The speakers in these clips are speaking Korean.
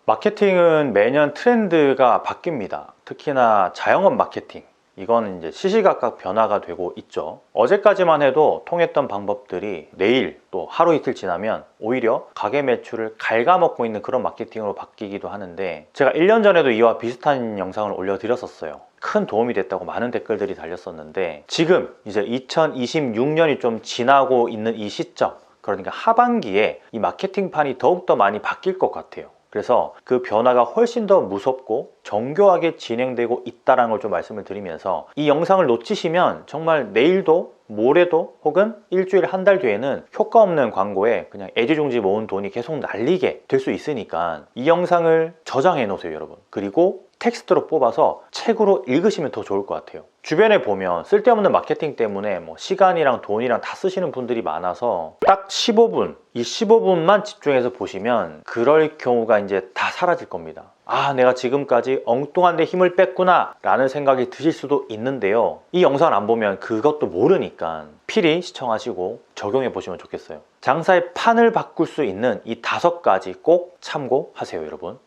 마케팅은 매년 트렌드가 바뀝니다. 특히나 자영업 마케팅, 이건 이제 시시각각 변화가 되고 있죠. 어제까지만 해도 통했던 방법들이 내일 또 하루 이틀 지나면 오히려 가게 매출을 갉아먹고 있는 그런 마케팅으로 바뀌기도 하는데, 제가 1년 전에도 이와 비슷한 영상을 올려드렸었어요. 큰 도움이 됐다고 많은 댓글들이 달렸었는데, 지금 이제 2026년이 좀 지나고 있는 이 시점, 그러니까 하반기에 이 마케팅판이 더욱더 많이 바뀔 것 같아요. 그래서 그 변화가 훨씬 더 무섭고 정교하게 진행되고 있다는 걸 좀 말씀을 드리면서, 이 영상을 놓치시면 정말 내일도 모레도 혹은 일주일 한 달 뒤에는 효과 없는 광고에 그냥 애지중지 모은 돈이 계속 날리게 될 수 있으니까 이 영상을 저장해 놓으세요, 여러분. 그리고 텍스트로 뽑아서 책으로 읽으시면 더 좋을 것 같아요. 주변에 보면 쓸데없는 마케팅 때문에 뭐 시간이랑 돈이랑 다 쓰시는 분들이 많아서 딱 15분, 이 15분만 집중해서 보시면 그럴 경우가 이제 다 사라질 겁니다. 아, 내가 지금까지 엉뚱한 데 힘을 뺐구나 라는 생각이 드실 수도 있는데요, 이 영상을 안 보면 그것도 모르니까 필히 시청하시고 적용해 보시면 좋겠어요. 장사의 판을 바꿀 수 있는 이 5가지 꼭 참고하세요, 여러분.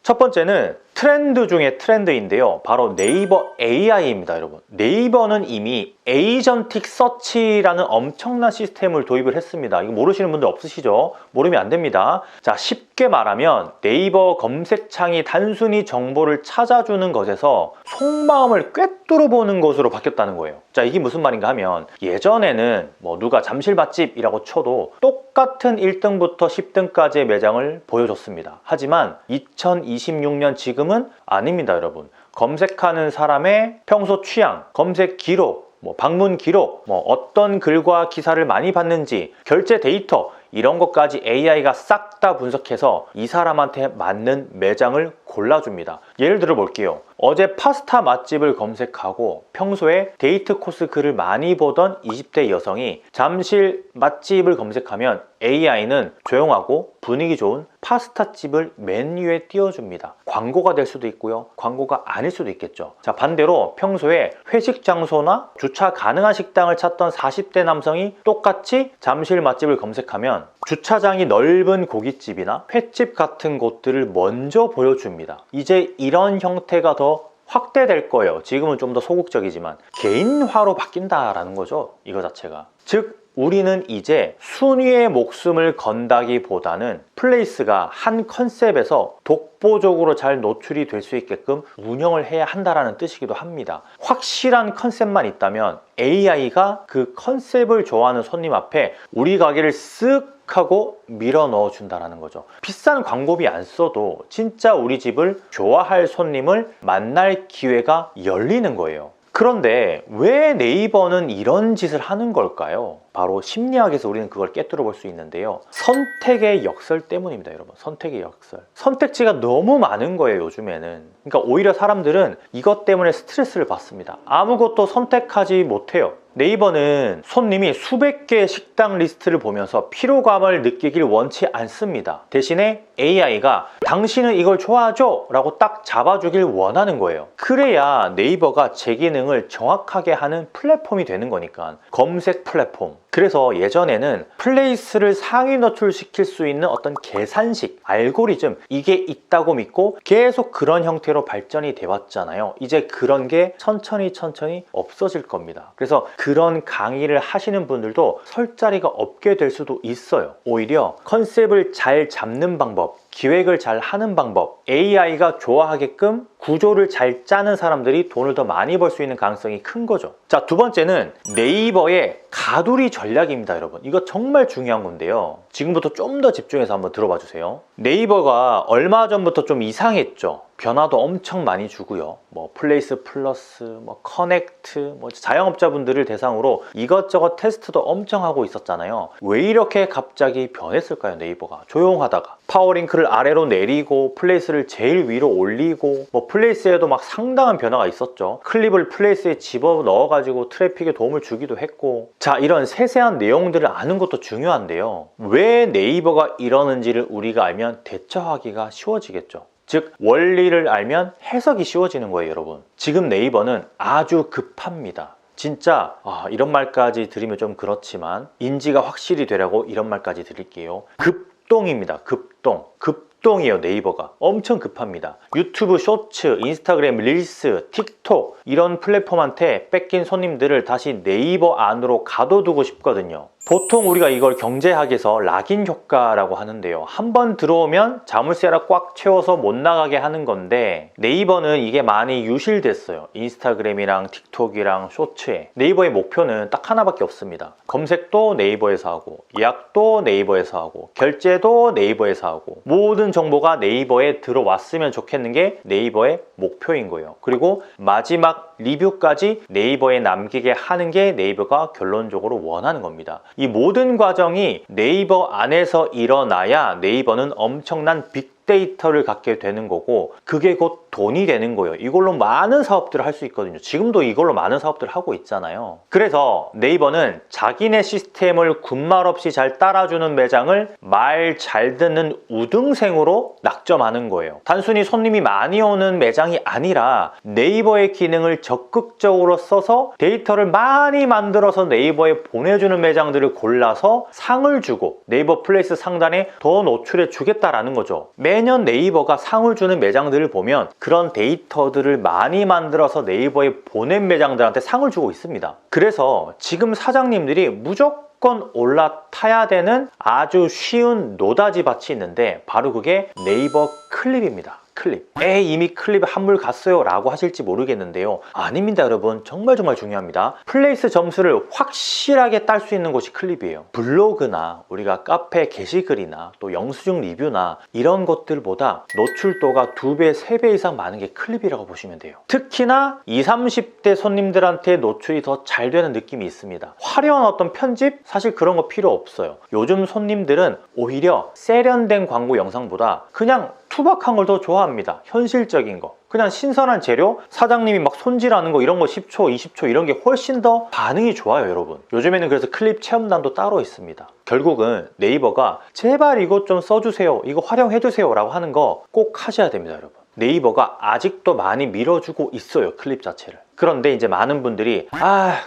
첫 번째는 트렌드 중에 트렌드인데요, 바로 네이버 AI입니다, 여러분. 네이버는 이미 에이전틱 서치라는 엄청난 시스템을 도입을 했습니다. 이거 모르시는 분들 없으시죠? 모르면 안 됩니다. 자, 쉽게 말하면 네이버 검색창이 단순히 정보를 찾아주는 것에서 속마음을 꿰뚫어 보는 것으로 바뀌었다는 거예요. 자, 이게 무슨 말인가 하면, 예전에는 뭐 누가 잠실 맛집이라고 쳐도 똑같은 1등부터 10등까지의 매장을 보여줬습니다. 하지만 2026년 지금은 아닙니다, 여러분. 검색하는 사람의 평소 취향, 검색 기록, 방문 기록, 어떤 글과 기사를 많이 봤는지, 결제 데이터, 이런 것까지 AI가 싹 다 분석해서 이 사람한테 맞는 매장을 골라줍니다. 예를 들어 볼게요. 어제 파스타 맛집을 검색하고 평소에 데이트 코스 글을 많이 보던 20대 여성이 잠실 맛집을 검색하면 AI는 조용하고 분위기 좋은 파스타집을 메뉴에 띄워줍니다. 광고가 될 수도 있고요, 광고가 아닐 수도 있겠죠. 자, 반대로 평소에 회식 장소나 주차 가능한 식당을 찾던 40대 남성이 똑같이 잠실 맛집을 검색하면 주차장이 넓은 고깃집이나 횟집 같은 곳들을 먼저 보여줍니다. 이제 이런 형태가 더 확대될 거예요. 지금은 좀 더 소극적이지만 개인화로 바뀐다라는 거죠, 이거 자체가. 즉, 우리는 이제 순위의 목숨을 건다기보다는 플레이스가 한 컨셉에서 독보적으로 잘 노출이 될 수 있게끔 운영을 해야 한다는 뜻이기도 합니다. 확실한 컨셉만 있다면 AI가 그 컨셉을 좋아하는 손님 앞에 우리 가게를 쓱 하고 밀어 넣어 준다는 거죠. 비싼 광고비 안 써도 진짜 우리 집을 좋아할 손님을 만날 기회가 열리는 거예요. 그런데 왜 네이버는 이런 짓을 하는 걸까요? 바로 심리학에서 우리는 그걸 깨뜨려 볼 수 있는데요, 선택의 역설 때문입니다, 여러분. 선택의 역설. 선택지가 너무 많은 거예요, 요즘에는. 그러니까 오히려 사람들은 이것 때문에 스트레스를 받습니다. 아무것도 선택하지 못해요. 네이버는 손님이 수백 개의 식당 리스트를 보면서 피로감을 느끼길 원치 않습니다. 대신에 AI가 당신은 이걸 좋아하죠? 라고 딱 잡아주길 원하는 거예요. 그래야 네이버가 제 기능을 정확하게 하는 플랫폼이 되는 거니까. 검색 플랫폼. 그래서 예전에는 플레이스를 상위 노출시킬 수 있는 어떤 계산식, 알고리즘, 이게 있다고 믿고 계속 그런 형태로 발전이 돼 왔잖아요. 이제 그런 게 천천히 없어질 겁니다. 그래서 그런 강의를 하시는 분들도 설 자리가 없게 될 수도 있어요. 오히려 컨셉을 잘 잡는 방법, 기획을 잘 하는 방법, AI가 좋아하게끔 구조를 잘 짜는 사람들이 돈을 더 많이 벌 수 있는 가능성이 큰 거죠. 자, 두 번째는 네이버의 가두리 전략입니다, 여러분. 이거 정말 중요한 건데요, 지금부터 좀 더 집중해서 한번 들어봐 주세요. 네이버가 얼마 전부터 좀 이상했죠. 변화도 엄청 많이 주고요. 플레이스 플러스, 커넥트, 자영업자분들을 대상으로 이것저것 테스트도 엄청 하고 있었잖아요. 왜 이렇게 갑자기 변했을까요, 네이버가? 조용하다가 파워링크를 아래로 내리고 플레이스를 제일 위로 올리고, 플레이스에도 막 상당한 변화가 있었죠. 클립을 플레이스에 집어 넣어가지고 트래픽에 도움을 주기도 했고. 자, 이런 세세한 내용들을 아는 것도 중요한데요, 왜 네이버가 이러는지를 우리가 알면 대처하기가 쉬워지겠죠. 즉, 원리를 알면 해석이 쉬워지는 거예요, 여러분. 지금 네이버는 아주 급합니다. 진짜 이런 말까지 드리면 좀 그렇지만 인지가 확실히 되라고 이런 말까지 드릴게요. 급동입니다. 급동이에요. 네이버가 엄청 급합니다. 유튜브 쇼츠, 인스타그램 릴스, 틱톡 이런 플랫폼한테 뺏긴 손님들을 다시 네이버 안으로 가둬두고 싶거든요. 보통 우리가 이걸 경제학에서 락인 효과라고 하는데요. 한번 들어오면 자물쇠를 꽉 채워서 못 나가게 하는 건데 네이버는 이게 많이 유실됐어요. 인스타그램이랑 틱톡이랑 쇼츠에. 네이버의 목표는 딱 하나밖에 없습니다. 검색도 네이버에서 하고, 예약도 네이버에서 하고, 결제도 네이버에서 하고, 모든 정보가 네이버에 들어왔으면 좋겠는 게 네이버의 목표인 거예요. 그리고 마지막 리뷰까지 네이버에 남기게 하는 게 네이버가 결론적으로 원하는 겁니다. 이 모든 과정이 네이버 안에서 일어나야 네이버는 엄청난 빅데이터를 갖게 되는 거고, 그게 곧 돈이 되는 거예요. 이걸로 많은 사업들을 할 수 있거든요. 지금도 이걸로 많은 사업들을 하고 있잖아요. 그래서 네이버는 자기네 시스템을 군말 없이 잘 따라주는 매장을 말 잘 듣는 우등생으로 낙점하는 거예요. 단순히 손님이 많이 오는 매장이 아니라 네이버의 기능을 적극적으로 써서 데이터를 많이 만들어서 네이버에 보내주는 매장들을 골라서 상을 주고 네이버 플레이스 상단에 더 노출해 주겠다라는 거죠. 매년 네이버가 상을 주는 매장들을 보면 그런 데이터들을 많이 만들어서 네이버에 보낸 매장들한테 상을 주고 있습니다. 그래서 지금 사장님들이 무조건 올라타야 되는 아주 쉬운 노다지 밭이 있는데 바로 그게 네이버 클립입니다. 클립. 이미 클립에 한물 갔어요 라고 하실지 모르겠는데요. 아닙니다 여러분. 정말 중요합니다. 플레이스 점수를 확실하게 딸 수 있는 곳이 클립이에요. 블로그나 우리가 카페 게시글이나 또 영수증 리뷰나 이런 것들보다 노출도가 2배, 3배 이상 많은 게 클립이라고 보시면 돼요. 특히나 20, 30대 손님들한테 노출이 더 잘 되는 느낌이 있습니다. 화려한 어떤 편집? 사실 그런 거 필요 없어요. 요즘 손님들은 오히려 세련된 광고 영상보다 그냥 투박한 걸 더 좋아합니다. 현실적인 거. 그냥 신선한 재료, 사장님이 막 손질하는 거 이런 거 10초, 20초 이런 게 훨씬 더 반응이 좋아요 여러분. 요즘에는 그래서 클립 체험단도 따로 있습니다. 결국은 네이버가 제발 이것 좀 써주세요, 이거 활용해주세요 라고 하는 거 꼭 하셔야 됩니다 여러분. 네이버가 아직도 많이 밀어주고 있어요 클립 자체를. 그런데 이제 많은 분들이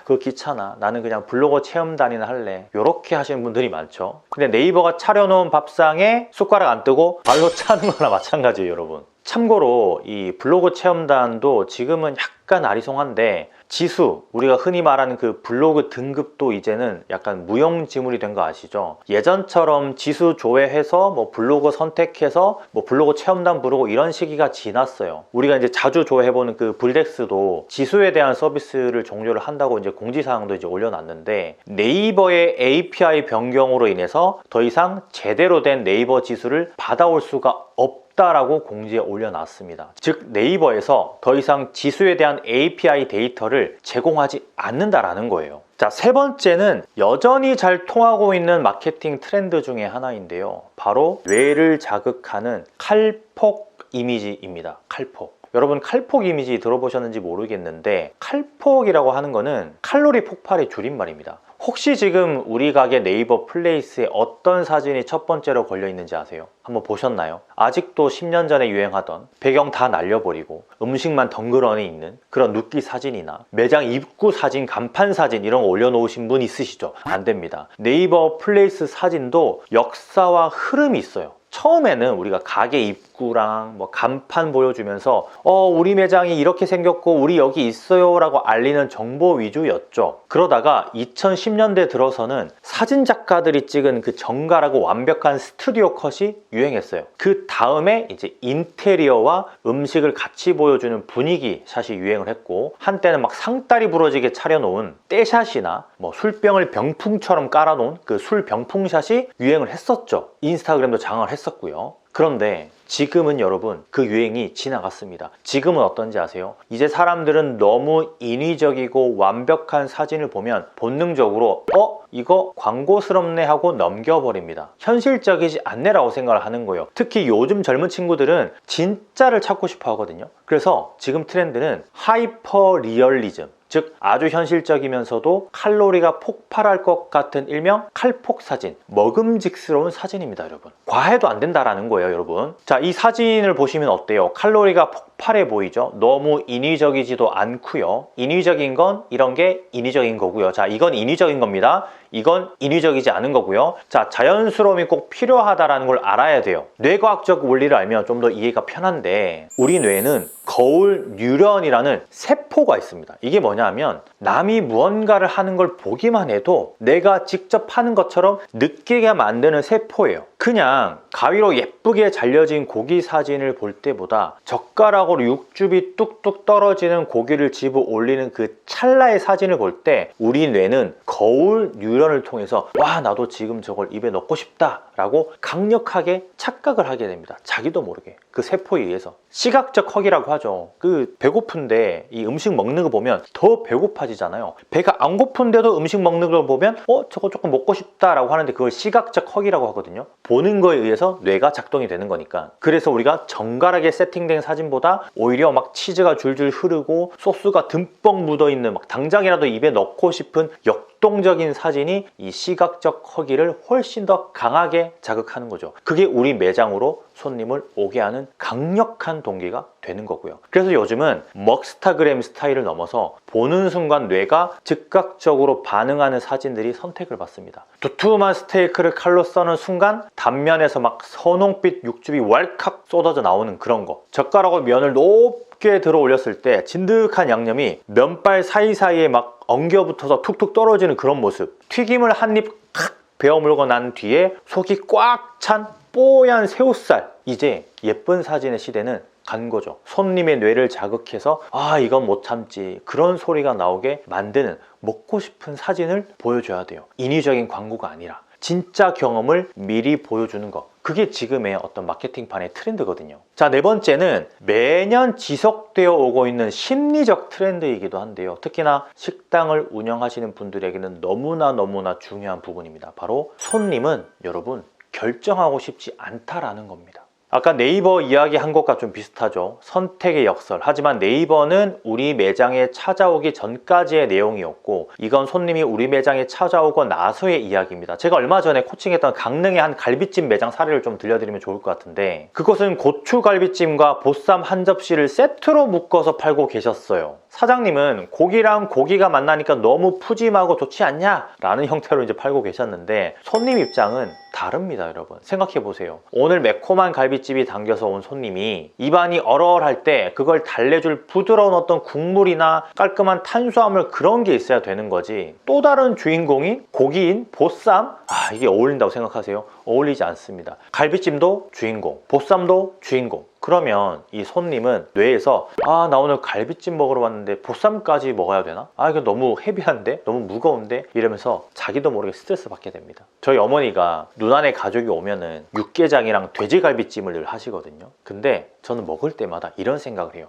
그거 귀찮아, 나는 그냥 블로거 체험단이나 할래, 이렇게 하시는 분들이 많죠. 근데 네이버가 차려놓은 밥상에 숟가락 안 뜨고 발로 차는 거나 마찬가지예요 여러분. 참고로 이 블로그 체험단도 지금은 약간 아리송한데 지수, 우리가 흔히 말하는 그 블로그 등급도 이제는 약간 무용지물이 된 거 아시죠? 예전처럼 지수 조회해서 뭐 블로그 선택해서 뭐 블로그 체험단 부르고 이런 시기가 지났어요. 우리가 이제 자주 조회해보는 그 브리덱스도 지수에 대한 서비스를 종료를 한다고 이제 공지사항도 이제 올려놨는데, 네이버의 API 변경으로 인해서 더 이상 제대로 된 네이버 지수를 받아올 수가 없다라고 공지에 올려놨습니다. 즉 네이버에서 더 이상 지수에 대한 API 데이터를 제공하지 않는다라는 거예요. 자, 세 번째는 여전히 잘 통하고 있는 마케팅 트렌드 중에 하나인데요. 바로 뇌를 자극하는 칼폭 이미지입니다. 칼폭. 여러분 칼폭 이미지 들어보셨는지 모르겠는데, 칼폭이라고 하는 거는 칼로리 폭발의 줄임말입니다. 혹시 지금 우리 가게 네이버 플레이스에 어떤 사진이 첫 번째로 걸려 있는지 아세요? 한번 보셨나요? 아직도 10년 전에 유행하던 배경 다 날려버리고 음식만 덩그러니 있는 그런 눕기 사진이나 매장 입구 사진, 간판 사진 이런 거 올려놓으신 분 있으시죠? 안 됩니다. 네이버 플레이스 사진도 역사와 흐름이 있어요. 처음에는 우리가 가게 입구랑 뭐 간판 보여주면서 우리 매장이 이렇게 생겼고 우리 여기 있어요 라고 알리는 정보 위주였죠. 그러다가 2010년대 들어서는 사진 작가들이 찍은 그 정갈하고 완벽한 스튜디오 컷이 유행했어요. 그 다음에 이제 인테리어와 음식을 같이 보여주는 분위기 샷이 유행을 했고, 한때는 막 상다리 부러지게 차려놓은 떼샷이나 뭐 술병을 병풍처럼 깔아놓은 그 술 병풍샷이 유행을 했었죠. 인스타그램도 장악을 했었고요. 그런데 지금은 여러분 그 유행이 지나갔습니다. 지금은 어떤지 아세요? 이제 사람들은 너무 인위적이고 완벽한 사진을 보면 본능적으로 이거 광고스럽네 하고 넘겨버립니다. 현실적이지 않네라고 생각을 하는 거예요. 특히 요즘 젊은 친구들은 진짜를 찾고 싶어 하거든요. 그래서 지금 트렌드는 하이퍼 리얼리즘, 즉 아주 현실적이면서도 칼로리가 폭발할 것 같은 일명 칼폭 사진, 먹음직스러운 사진입니다 여러분. 과해도 안 된다라는 거예요 여러분. 자, 이 사진을 보시면 어때요? 칼로리가 폭발해 보이죠? 너무 인위적이지도 않고요. 인위적인 건 이런 게 인위적인 거고요. 자, 이건 인위적인 겁니다. 이건 인위적이지 않은 거고요. 자, 자연스러움이 꼭 필요하다는 걸 알아야 돼요. 뇌과학적 원리를 알면 좀 더 이해가 편한데, 우리 뇌는 거울 뉴런이라는 세포가 있습니다. 이게 뭐냐면 남이 무언가를 하는 걸 보기만 해도 내가 직접 하는 것처럼 느끼게 만드는 세포예요. 그냥 가위로 예쁘게 잘려진 고기 사진을 볼 때보다 젓가락으로 육즙이 뚝뚝 떨어지는 고기를 집어 올리는 그 찰나의 사진을 볼 때 우리 뇌는 거울 뉴런을 통해서 와, 나도 지금 저걸 입에 넣고 싶다 라고 강력하게 착각을 하게 됩니다. 자기도 모르게 그 세포에 의해서. 시각적 허기라고 하죠. 그 배고픈데 이 음식 먹는 거 보면 더 배고파지잖아요. 배가 안 고픈데도 음식 먹는 걸 보면 저거 조금 먹고 싶다라고 하는데 그걸 시각적 허기라고 하거든요. 보는 거에 의해서 뇌가 작동이 되는 거니까. 그래서 우리가 정갈하게 세팅된 사진보다 오히려 막 치즈가 줄줄 흐르고 소스가 듬뿍 묻어있는 막 당장이라도 입에 넣고 싶은 역동적인 사진이 이 시각적 허기를 훨씬 더 강하게 자극하는 거죠. 그게 우리 매장으로 손님을 오게 하는 강력한 동기가 되는 거고요. 그래서 요즘은 먹스타그램 스타일을 넘어서 보는 순간 뇌가 즉각적으로 반응하는 사진들이 선택을 받습니다. 두툼한 스테이크를 칼로 써는 순간 단면에서 막 선홍빛 육즙이 왈칵 쏟아져 나오는 그런 거. 젓가락으로 면을 높게 들어 올렸을 때 진득한 양념이 면발 사이사이에 막 엉겨붙어서 툭툭 떨어지는 그런 모습. 튀김을 한 입 칵 베어 물고 난 뒤에 속이 꽉 찬 뽀얀 새우살. 이제 예쁜 사진의 시대는 간 거죠. 손님의 뇌를 자극해서 이건 못 참지, 그런 소리가 나오게 만드는 먹고 싶은 사진을 보여줘야 돼요. 인위적인 광고가 아니라 진짜 경험을 미리 보여주는 거. 그게 지금의 어떤 마케팅판의 트렌드거든요. 자, 네 번째는 매년 지속되어 오고 있는 심리적 트렌드이기도 한데요. 특히나 식당을 운영하시는 분들에게는 너무나 중요한 부분입니다. 바로 손님은 여러분 결정하고 싶지 않다라는 겁니다. 아까 네이버 이야기한 것과 좀 비슷하죠. 선택의 역설. 하지만 네이버는 우리 매장에 찾아오기 전까지의 내용이었고, 이건 손님이 우리 매장에 찾아오고 나서의 이야기입니다. 제가 얼마 전에 코칭했던 강릉의 한 갈비찜 매장 사례를 좀 들려드리면 좋을 것 같은데, 그것은 고추갈비찜과 보쌈 한 접시를 세트로 묶어서 팔고 계셨어요. 사장님은 고기랑 고기가 만나니까 너무 푸짐하고 좋지 않냐? 라는 형태로 이제 팔고 계셨는데, 손님 입장은 다릅니다, 여러분. 생각해 보세요. 오늘 매콤한 갈비찜이 당겨서 온 손님이 입안이 얼얼할 때 그걸 달래줄 부드러운 어떤 국물이나 깔끔한 탄수화물, 그런 게 있어야 되는 거지. 또 다른 주인공이 고기인 보쌈? 이게 어울린다고 생각하세요? 어울리지 않습니다. 갈비찜도 주인공, 보쌈도 주인공. 그러면 이 손님은 뇌에서 나 오늘 갈비찜 먹으러 왔는데 보쌈까지 먹어야 되나? 이거 너무 헤비한데? 너무 무거운데? 이러면서 자기도 모르게 스트레스 받게 됩니다. 저희 어머니가 누나네 가족이 오면은 육개장이랑 돼지갈비찜을 늘 하시거든요. 근데 저는 먹을 때마다 이런 생각을 해요.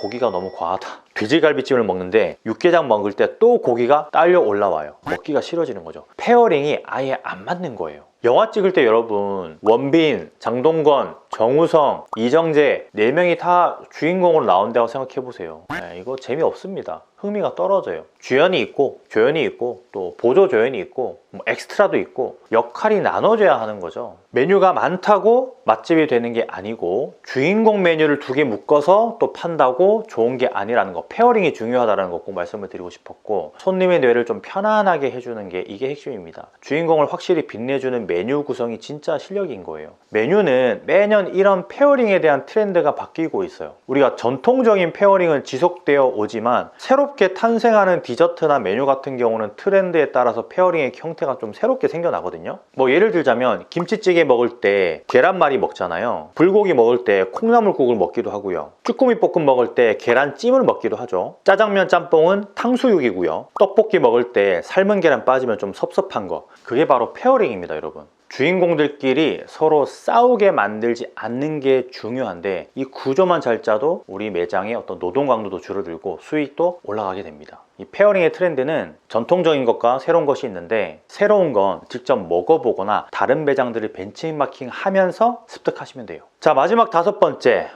고기가 너무 과하다. 돼지갈비찜을 먹는데 육개장 먹을 때 또 고기가 딸려 올라와요. 먹기가 싫어지는 거죠. 페어링이 아예 안 맞는 거예요. 영화 찍을 때 여러분, 원빈, 장동건, 정우성, 이정재 4명이 다 주인공으로 나온다고 생각해보세요. 이거 재미없습니다. 흥미가 떨어져요. 주연이 있고 조연이 있고 또 보조 조연이 있고 엑스트라도 있고 역할이 나눠져야 하는 거죠. 메뉴가 많다고 맛집이 되는 게 아니고 주인공 메뉴를 2개 묶어서 또 판다고 좋은 게 아니라는 거. 페어링이 중요하다는 거 꼭 말씀을 드리고 싶었고, 손님의 뇌를 좀 편안하게 해주는 게 이게 핵심입니다. 주인공을 확실히 빛내주는 메뉴 구성이 진짜 실력인 거예요. 메뉴는 매년 이런 페어링에 대한 트렌드가 바뀌고 있어요. 우리가 전통적인 페어링은 지속되어 오지만 새롭게 탄생하는 디저트나 메뉴 같은 경우는 트렌드에 따라서 페어링의 형태가 좀 새롭게 생겨나거든요. 예를 들자면 김치찌개 먹을 때 계란말이 먹잖아요. 불고기 먹을 때 콩나물국을 먹기도 하고요. 쭈꾸미 볶음 먹을 때 계란찜을 먹기도 하죠. 짜장면 짬뽕은 탕수육이고요. 떡볶이 먹을 때 삶은 계란 빠지면 좀 섭섭한 거. 그게 바로 페어링입니다, 여러분. 주인공들끼리 서로 싸우게 만들지 않는 게 중요한데, 이 구조만 잘 짜도 우리 매장의 어떤 노동 강도도 줄어들고 수익도 올라가게 됩니다. 이 페어링의 트렌드는 전통적인 것과 새로운 것이 있는데, 새로운 건 직접 먹어보거나 다른 매장들을 벤치마킹 하면서 습득하시면 돼요. 자, 마지막 5번째.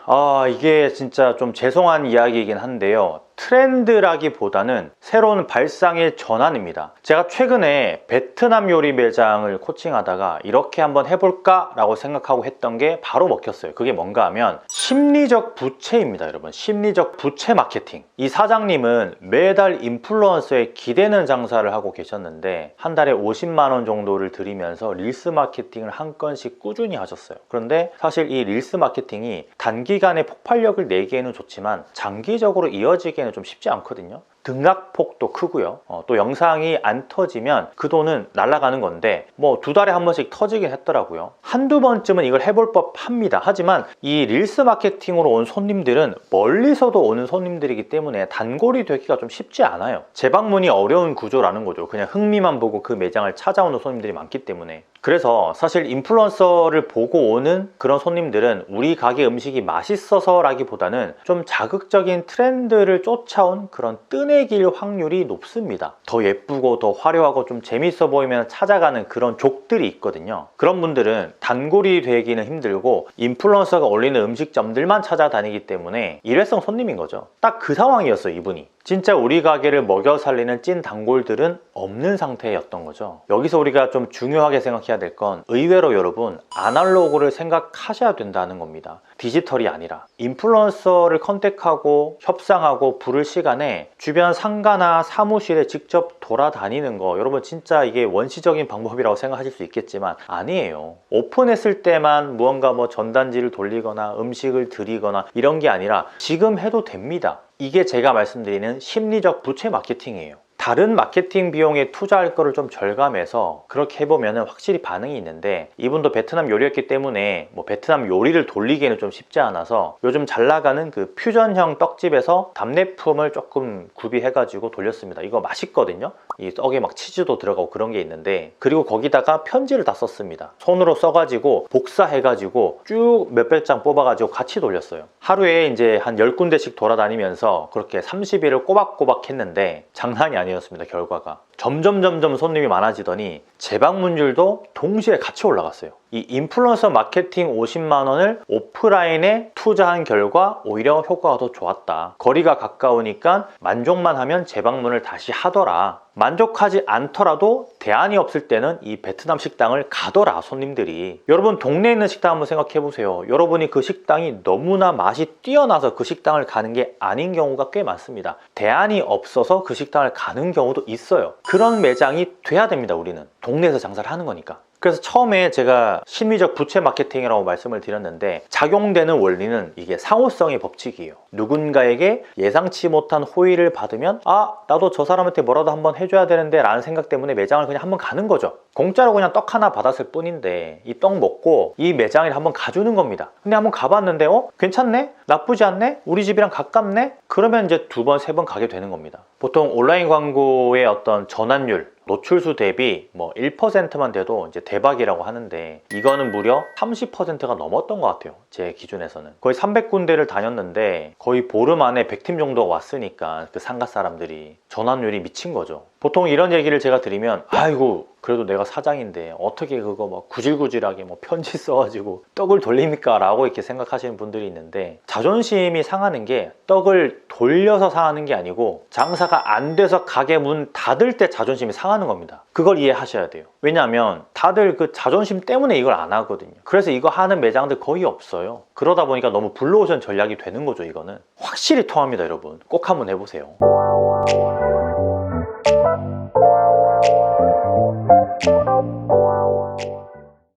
이게 진짜 좀 죄송한 이야기이긴 한데요. 트렌드라기보다는 새로운 발상의 전환입니다. 제가 최근에 베트남 요리 매장을 코칭하다가 이렇게 한번 해볼까 라고 생각하고 했던 게 바로 먹혔어요. 그게 뭔가 하면 심리적 부채입니다. 여러분, 심리적 부채 마케팅. 이 사장님은 매달 인플루언서에 기대는 장사를 하고 계셨는데 한 달에 50만 원 정도를 들이면서 릴스 마케팅을 한 건씩 꾸준히 하셨어요. 그런데 사실 이 릴스 마케팅이 단기간에 폭발력을 내기에는 좋지만 장기적으로 이어지기에는 좀 쉽지 않거든요. 등락폭도 크고요. 또 영상이 안 터지면 그 돈은 날아가는 건데 뭐 2달에 한 번씩 터지긴 했더라고요. 한두 번쯤은 이걸 해볼 법합니다. 하지만 이 릴스 마케팅으로 온 손님들은 멀리서도 오는 손님들이기 때문에 단골이 되기가 좀 쉽지 않아요. 재방문이 어려운 구조라는 거죠. 그냥 흥미만 보고 그 매장을 찾아오는 손님들이 많기 때문에. 그래서 사실 인플루언서를 보고 오는 그런 손님들은 우리 가게 음식이 맛있어서 라기보다는 좀 자극적인 트렌드를 쫓아온 그런 뜨내길 확률이 높습니다. 더 예쁘고 더 화려하고 좀 재밌어 보이면 찾아가는 그런 족들이 있거든요. 그런 분들은 단골이 되기는 힘들고 인플루언서가 올리는 음식점들만 찾아다니기 때문에 일회성 손님인 거죠. 딱 그 상황이었어요, 이분이. 진짜 우리 가게를 먹여 살리는 찐 단골들은 없는 상태였던 거죠. 여기서 우리가 좀 중요하게 생각해야 될 건 의외로 여러분 아날로그를 생각하셔야 된다는 겁니다. 디지털이 아니라 인플루언서를 컨택하고 협상하고 부를 시간에 주변 상가나 사무실에 직접 돌아다니는 거, 여러분 진짜 이게 원시적인 방법이라고 생각하실 수 있겠지만 아니에요. 오픈했을 때만 무언가 뭐 전단지를 돌리거나 음식을 드리거나 이런 게 아니라 지금 해도 됩니다. 이게 제가 말씀드리는 심리적 부채 마케팅이에요. 다른 마케팅 비용에 투자할 거를 좀 절감해서 그렇게 해보면 확실히 반응이 있는데, 이분도 베트남 요리였기 때문에 뭐 베트남 요리를 돌리기에는 좀 쉽지 않아서 요즘 잘 나가는 그 퓨전형 떡집에서 답례품을 조금 구비해가지고 돌렸습니다. 이거 맛있거든요. 이 떡에 막 치즈도 들어가고 그런 게 있는데, 그리고 거기다가 편지를 다 썼습니다. 손으로 써가지고 복사해가지고 쭉 몇백 장 뽑아가지고 같이 돌렸어요. 하루에 이제 한 10군데씩 돌아다니면서 그렇게 30일을 꼬박꼬박 했는데 장난이 아니었습니다. 결과가 점점 손님이 많아지더니 재방문율도 동시에 같이 올라갔어요. 이 인플루언서 마케팅 50만 원을 오프라인에 투자한 결과 오히려 효과가 더 좋았다. 거리가 가까우니까 만족만 하면 재방문을 다시 하더라. 만족하지 않더라도 대안이 없을 때는 이 베트남 식당을 가더라, 손님들이. 여러분 동네에 있는 식당 한번 생각해 보세요. 여러분이 그 식당이 너무나 맛이 뛰어나서 그 식당을 가는 게 아닌 경우가 꽤 많습니다. 대안이 없어서 그 식당을 가는 경우도 있어요. 그런 매장이 돼야 됩니다. 우리는 동네에서 장사를 하는 거니까. 그래서 처음에 제가 심리적 부채 마케팅이라고 말씀을 드렸는데, 작용되는 원리는 이게 상호성의 법칙이에요. 누군가에게 예상치 못한 호의를 받으면 아, 나도 저 사람한테 뭐라도 한번 해줘야 되는데 라는 생각 때문에 매장을 그냥 한번 가는 거죠. 공짜로 그냥 떡 하나 받았을 뿐인데 이 떡 먹고 이 매장에 한번 가주는 겁니다. 근데 한번 가봤는데 괜찮네? 나쁘지 않네? 우리 집이랑 가깝네? 그러면 이제 2번, 3번 가게 되는 겁니다. 보통 온라인 광고의 어떤 전환율, 노출수 대비 뭐 1%만 돼도 이제 대박이라고 하는데, 이거는 무려 30%가 넘었던 것 같아요. 제 기준에서는. 거의 300군데를 다녔는데 거의 보름 안에 100팀 정도가 왔으니까 그 상가 사람들이 전환율이 미친 거죠. 보통 이런 얘기를 제가 드리면 아이고 그래도 내가 사장인데 어떻게 그거 막 구질구질하게 뭐 편지 써가지고 떡을 돌립니까? 라고 이렇게 생각하시는 분들이 있는데, 자존심이 상하는 게 떡을 돌려서 상하는 게 아니고 장사가 안 돼서 가게 문 닫을 때 자존심이 상하는 겁니다. 그걸 이해하셔야 돼요. 왜냐하면 다들 그 자존심 때문에 이걸 안 하거든요. 그래서 이거 하는 매장들 거의 없어요. 그러다 보니까 너무 블루오션 전략이 되는 거죠. 이거는 확실히 통합니다. 여러분 꼭 한번 해보세요.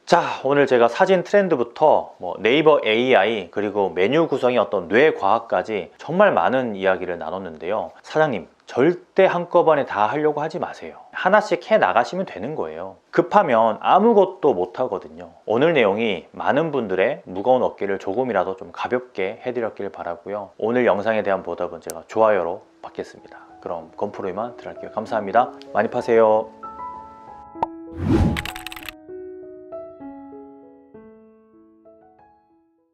자, 오늘 제가 사진 트렌드부터 뭐 네이버 AI 그리고 메뉴 구성의 어떤 뇌과학까지 정말 많은 이야기를 나눴는데요. 사장님 절대 한꺼번에 다 하려고 하지 마세요. 하나씩 해 나가시면 되는 거예요. 급하면 아무것도 못 하거든요. 오늘 내용이 많은 분들의 무거운 어깨를 조금이라도 좀 가볍게 해드렸길 바라고요. 오늘 영상에 대한 보답은 제가 좋아요로 받겠습니다. 그럼 건프로 이만 들어갈게요. 감사합니다. 많이 파세요.